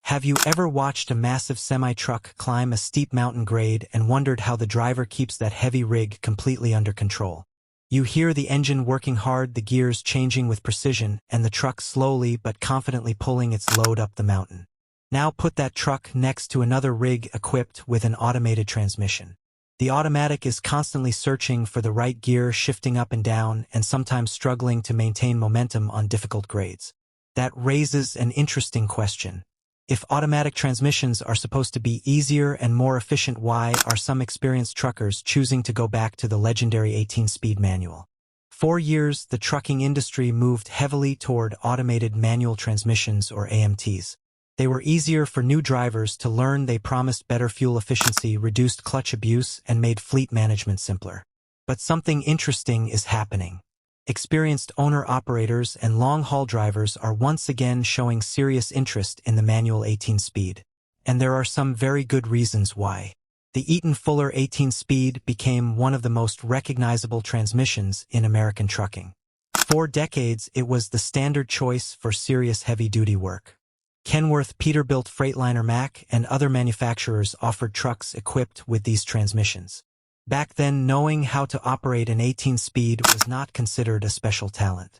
Have you ever watched a massive semi-truck climb a steep mountain grade and wondered how the driver keeps that heavy rig completely under control? You hear the engine working hard, the gears changing with precision, and the truck slowly but confidently pulling its load up the mountain. Now put that truck next to another rig equipped with an automated transmission. The automatic is constantly searching for the right gear, shifting up and down, and sometimes struggling to maintain momentum on difficult grades. That raises an interesting question. If automatic transmissions are supposed to be easier and more efficient, why are some experienced truckers choosing to go back to the legendary 18-speed manual? For years, the trucking industry moved heavily toward automated manual transmissions, or AMTs. They were easier for new drivers to learn, they promised better fuel efficiency, reduced clutch abuse, and made fleet management simpler. But something interesting is happening. Experienced owner-operators and long-haul drivers are once again showing serious interest in the manual 18-speed. And there are some very good reasons why. The Eaton Fuller 18-speed became one of the most recognizable transmissions in American trucking. For decades, it was the standard choice for serious heavy-duty work. Kenworth, Peterbilt, Freightliner, Mack, and other manufacturers offered trucks equipped with these transmissions. Back then, knowing how to operate an 18-speed was not considered a special talent.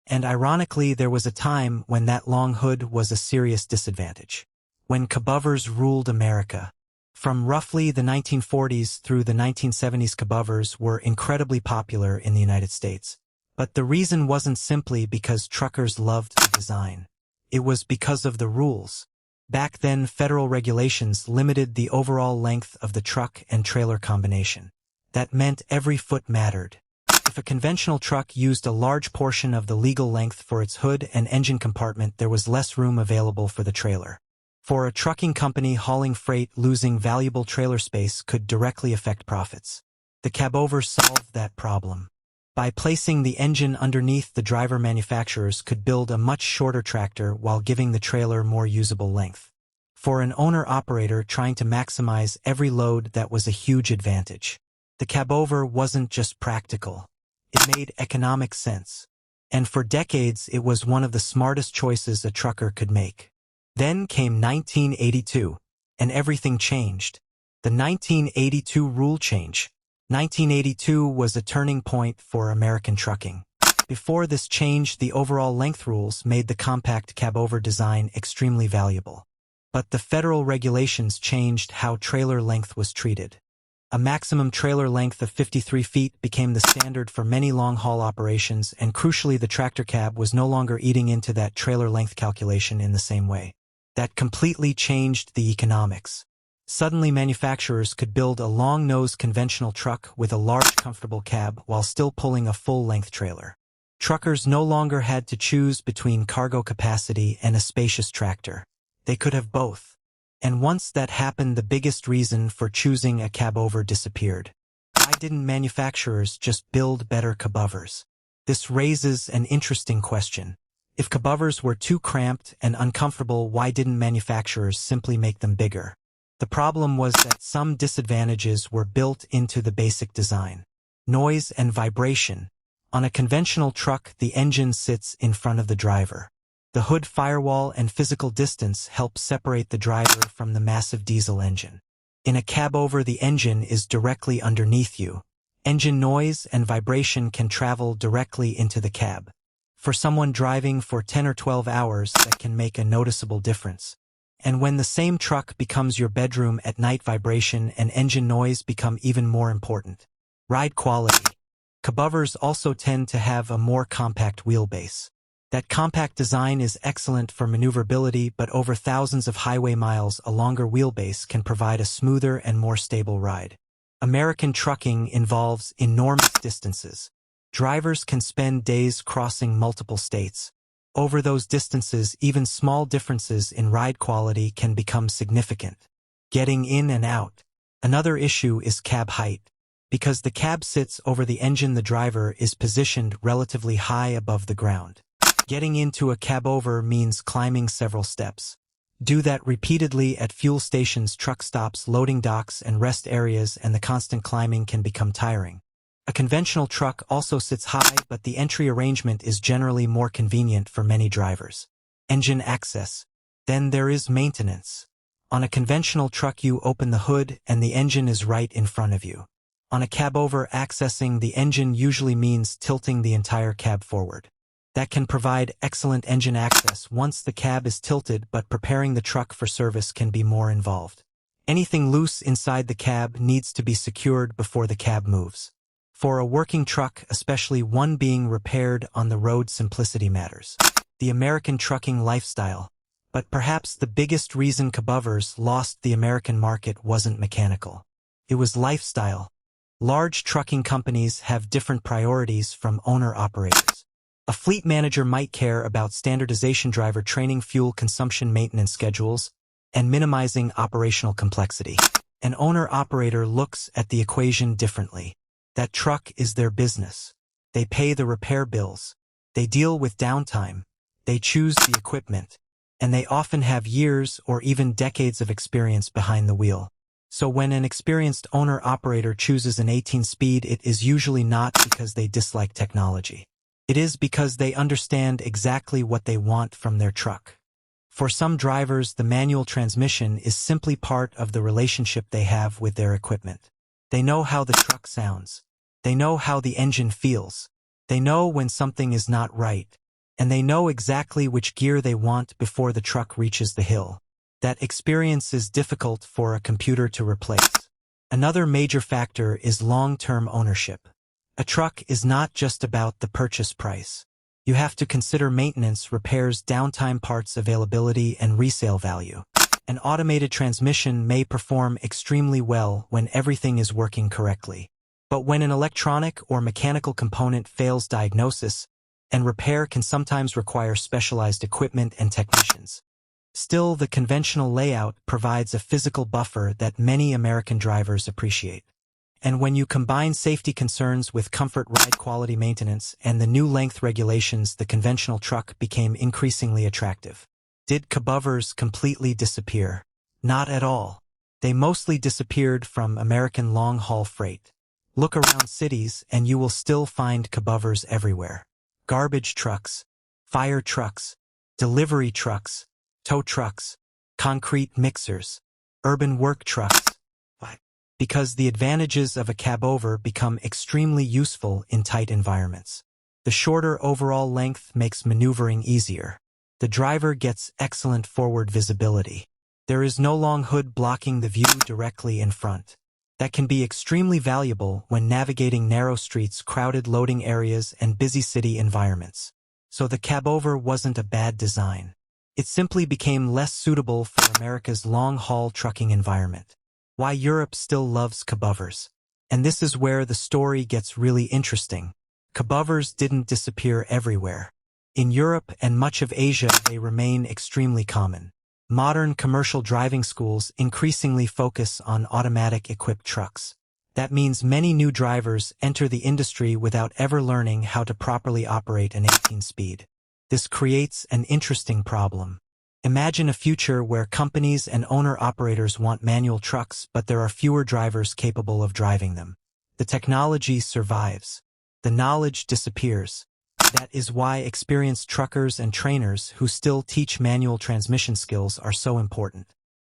And ironically, there was a time when that long hood was a serious disadvantage. When caboovers ruled America. From roughly the 1940s through the 1970s, caboovers were incredibly popular in the United States. But the reason wasn't simply because truckers loved the design. It was because of the rules. Back then, federal regulations limited the overall length of the truck and trailer combination. That meant every foot mattered. If a conventional truck used a large portion of the legal length for its hood and engine compartment, there was less room available for the trailer. For a trucking company hauling freight, losing valuable trailer space could directly affect profits. The cabover solved that problem. By placing the engine underneath the driver, manufacturers could build a much shorter tractor while giving the trailer more usable length. For an owner-operator trying to maximize every load, that was a huge advantage. The cabover wasn't just practical. It made economic sense. And for decades, it was one of the smartest choices a trucker could make. Then came 1982, and everything changed. The 1982 rule change. 1982 was a turning point for American trucking. Before this change, the overall length rules made the compact cabover design extremely valuable. But the federal regulations changed how trailer length was treated. A maximum trailer length of 53 feet became the standard for many long-haul operations, and crucially, the tractor cab was no longer eating into that trailer length calculation in the same way. That completely changed the economics. Suddenly, manufacturers could build a long-nosed conventional truck with a large, comfortable cab while still pulling a full-length trailer. Truckers no longer had to choose between cargo capacity and a spacious tractor. They could have both. And once that happened, the biggest reason for choosing a cabover disappeared. Why didn't manufacturers just build better caboovers? This raises an interesting question. If caboovers were too cramped and uncomfortable, why didn't manufacturers simply make them bigger? The problem was that some disadvantages were built into the basic design. Noise and vibration. On a conventional truck, the engine sits in front of the driver. The hood firewall and physical distance help separate the driver from the massive diesel engine. In a cabover, the engine is directly underneath you. Engine noise and vibration can travel directly into the cab. For someone driving for 10 or 12 hours, that can make a noticeable difference. And when the same truck becomes your bedroom at night, vibration and engine noise become even more important. Ride quality. Caboovers also tend to have a more compact wheelbase. That compact design is excellent for maneuverability, but over thousands of highway miles, a longer wheelbase can provide a smoother and more stable ride. American trucking involves enormous distances. Drivers can spend days crossing multiple states. Over those distances, even small differences in ride quality can become significant. Getting in and out. Another issue is cab height. Because the cab sits over the engine, the driver is positioned relatively high above the ground. Getting into a cabover means climbing several steps. Do that repeatedly at fuel stations, truck stops, loading docks, and rest areas, and the constant climbing can become tiring. A conventional truck also sits high, but the entry arrangement is generally more convenient for many drivers. Engine access. Then there is maintenance. On a conventional truck you open the hood and the engine is right in front of you. On a cabover, accessing the engine usually means tilting the entire cab forward. That can provide excellent engine access once the cab is tilted, but preparing the truck for service can be more involved. Anything loose inside the cab needs to be secured before the cab moves. For a working truck, especially one being repaired on the road, simplicity matters. The American trucking lifestyle. But perhaps the biggest reason cabovers lost the American market wasn't mechanical. It was lifestyle. Large trucking companies have different priorities from owner-operators. A fleet manager might care about standardization, driver training, fuel consumption, maintenance schedules, and minimizing operational complexity. An owner-operator looks at the equation differently. That truck is their business. They pay the repair bills. They deal with downtime. They choose the equipment. And they often have years or even decades of experience behind the wheel. So when an experienced owner-operator chooses an 18-speed, it is usually not because they dislike technology. It is because they understand exactly what they want from their truck. For some drivers, the manual transmission is simply part of the relationship they have with their equipment. They know how the truck sounds. They know how the engine feels. They know when something is not right. And they know exactly which gear they want before the truck reaches the hill. That experience is difficult for a computer to replace. Another major factor is long-term ownership. A truck is not just about the purchase price. You have to consider maintenance, repairs, downtime, parts availability, and resale value. An automated transmission may perform extremely well when everything is working correctly. But when an electronic or mechanical component fails, diagnosis and repair can sometimes require specialized equipment and technicians. Still, the conventional layout provides a physical buffer that many American drivers appreciate. And when you combine safety concerns with comfort, ride quality, maintenance, and the new length regulations, the conventional truck became increasingly attractive. Did cabovers completely disappear? Not at all. They mostly disappeared from American long-haul freight. Look around cities and you will still find cabovers everywhere. Garbage trucks, fire trucks, delivery trucks, tow trucks, concrete mixers, urban work trucks. Why? Because the advantages of a cabover become extremely useful in tight environments. The shorter overall length makes maneuvering easier. The driver gets excellent forward visibility. There is no long hood blocking the view directly in front. That can be extremely valuable when navigating narrow streets, crowded loading areas, and busy city environments. So the cabover wasn't a bad design. It simply became less suitable for America's long-haul trucking environment. Why Europe still loves cabovers. And this is where the story gets really interesting. Cabovers didn't disappear everywhere. In Europe and much of Asia, they remain extremely common. Modern commercial driving schools increasingly focus on automatic-equipped trucks. That means many new drivers enter the industry without ever learning how to properly operate an 18-speed. This creates an interesting problem. Imagine a future where companies and owner-operators want manual trucks, but there are fewer drivers capable of driving them. The technology survives. The knowledge disappears. That is why experienced truckers and trainers who still teach manual transmission skills are so important.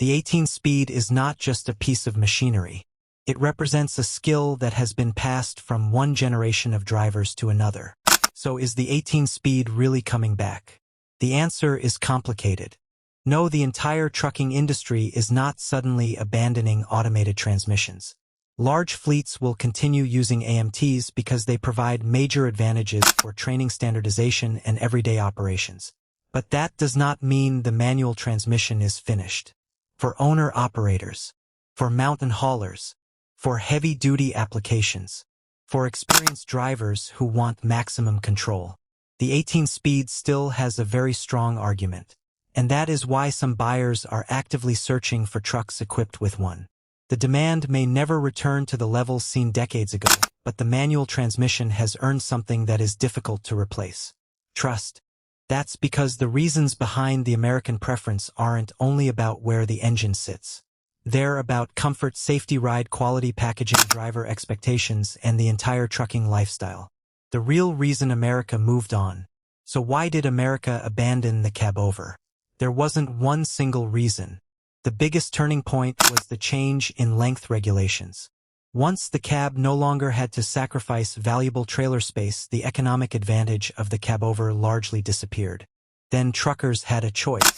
The 18-speed is not just a piece of machinery. It represents a skill that has been passed from one generation of drivers to another. So is the 18-speed really coming back? The answer is complicated. No, the entire trucking industry is not suddenly abandoning automated transmissions. Large fleets will continue using AMTs because they provide major advantages for training, standardization, and everyday operations. But that does not mean the manual transmission is finished. For owner-operators, for mountain haulers, for heavy-duty applications, for experienced drivers who want maximum control, the 18-speed still has a very strong argument. And that is why some buyers are actively searching for trucks equipped with one. The demand may never return to the levels seen decades ago, but the manual transmission has earned something that is difficult to replace. Trust. That's because the reasons behind the American preference aren't only about where the engine sits. They're about comfort, safety, ride quality, packaging, driver expectations, and the entire trucking lifestyle. The real reason America moved on. So why did America abandon the cabover? There wasn't one single reason. The biggest turning point was the change in length regulations. Once the cab no longer had to sacrifice valuable trailer space, the economic advantage of the cabover largely disappeared. Then truckers had a choice.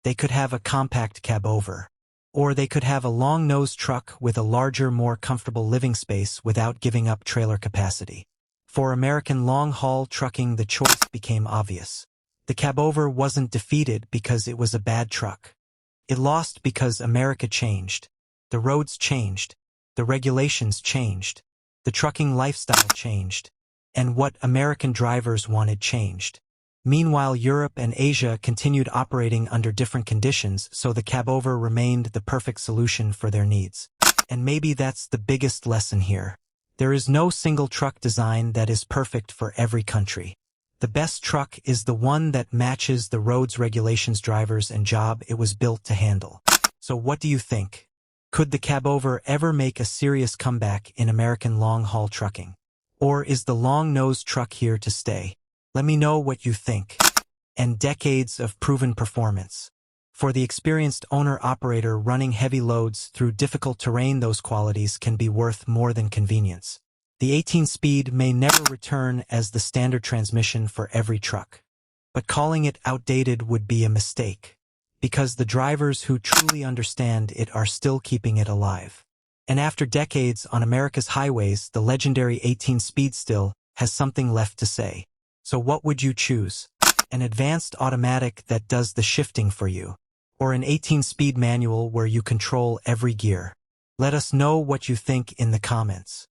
They could have a compact cabover, or they could have a long-nosed truck with a larger, more comfortable living space without giving up trailer capacity. For American long-haul trucking, the choice became obvious. The cabover wasn't defeated because it was a bad truck. It lost because America changed. The roads changed. The regulations changed. The trucking lifestyle changed. And what American drivers wanted changed. Meanwhile, Europe and Asia continued operating under different conditions, so the cabover remained the perfect solution for their needs. And maybe that's the biggest lesson here. There is no single truck design that is perfect for every country. The best truck is the one that matches the roads, regulations, drivers, and job it was built to handle. So what do you think? Could the cabover ever make a serious comeback in American long-haul trucking? Or is the long-nosed truck here to stay? Let me know what you think. And decades of proven performance. For the experienced owner-operator running heavy loads through difficult terrain, those qualities can be worth more than convenience. The 18-speed may never return as the standard transmission for every truck. But calling it outdated would be a mistake, because the drivers who truly understand it are still keeping it alive. And after decades on America's highways, the legendary 18-speed still has something left to say. So what would you choose? An advanced automatic that does the shifting for you, or an 18-speed manual where you control every gear? Let us know what you think in the comments.